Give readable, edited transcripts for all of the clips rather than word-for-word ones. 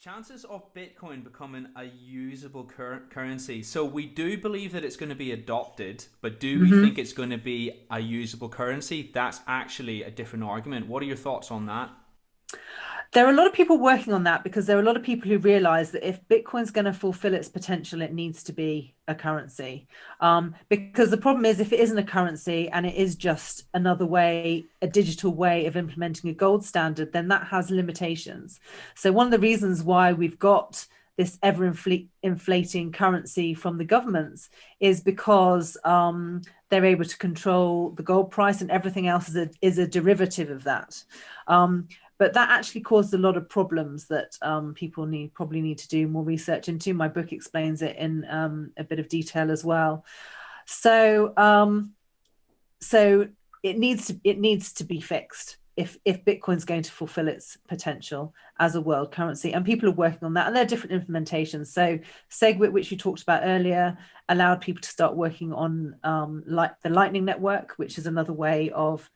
Chances of Bitcoin becoming a usable currency. So we do believe that it's going to be adopted, but do we think it's going to be a usable currency? That's actually a different argument. What are your thoughts on that? There are a lot of people working on that because there are a lot of people who realize that if Bitcoin's going to fulfill its potential, it needs to be a currency. Because the problem is, if it isn't a currency and it is just another way, a digital way of implementing a gold standard, then that has limitations. So, one of the reasons why we've got this ever inflating currency from the governments is because they're able to control the gold price, and everything else is a derivative of that. But that actually caused a lot of problems that people probably need to do more research into. My book explains it in a bit of detail as well. So so it needs to be fixed if Bitcoin's going to fulfill its potential as a world currency. And people are working on that, and there are different implementations. So SegWit, which you talked about earlier, allowed people to start working on the Lightning Network, which is another way of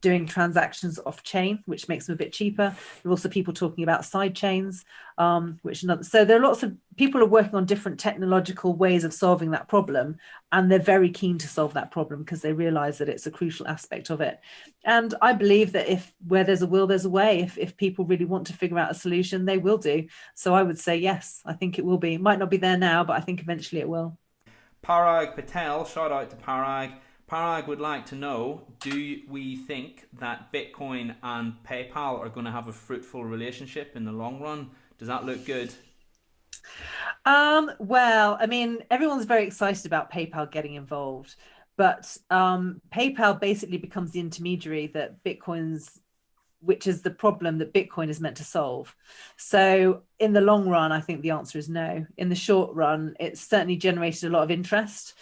doing transactions off chain, which makes them a bit cheaper. There are also people talking about side chains, so there are lots of people are working on different technological ways of solving that problem, and they're very keen to solve that problem because they realize that it's a crucial aspect of it. And I believe that if where there's a will, there's a way. If people really want to figure out a solution, they will do. So I would say yes, I think it will be. It might not be there now, but I think eventually it will. Parag Patel, shout out to Parag. Parag would like to know, do we think that Bitcoin and PayPal are going to have a fruitful relationship in the long run? Does that look good? Well, I mean, everyone's very excited about PayPal getting involved, but PayPal basically becomes the intermediary which is the problem that Bitcoin is meant to solve. So in the long run, I think the answer is no. In the short run, it's certainly generated a lot of interest.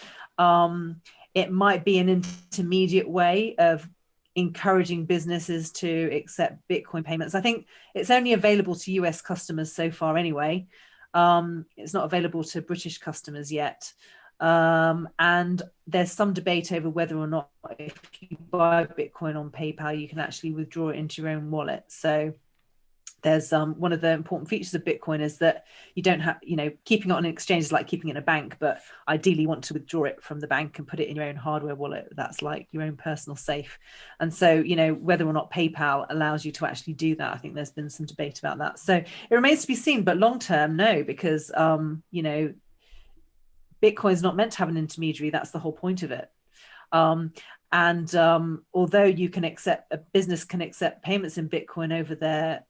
It might be an intermediate way of encouraging businesses to accept Bitcoin payments. I think it's only available to US customers so far anyway. It's not available to British customers yet. And there's some debate over whether or not if you buy Bitcoin on PayPal, you can actually withdraw it into your own wallet. So there's one of the important features of Bitcoin is that you don't have, keeping it on an exchange is like keeping it in a bank, but ideally you want to withdraw it from the bank and put it in your own hardware wallet. That's like your own personal safe. And so, whether or not PayPal allows you to actually do that, I think there's been some debate about that. So it remains to be seen, but long term, no, because, Bitcoin is not meant to have an intermediary. That's the whole point of it. And although a business can accept payments in Bitcoin over their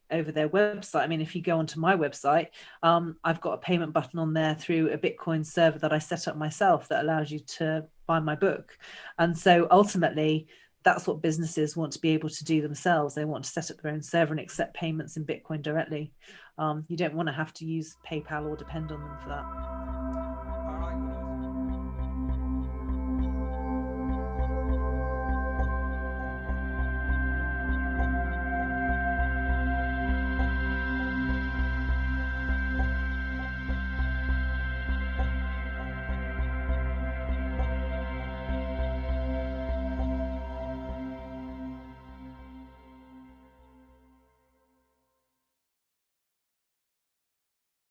website. I mean, if you go onto my website, I've got a payment button on there through a Bitcoin server that I set up myself that allows you to buy my book. And so ultimately, that's what businesses want to be able to do themselves. They want to set up their own server and accept payments in Bitcoin directly. You don't want to have to use PayPal or depend on them for that.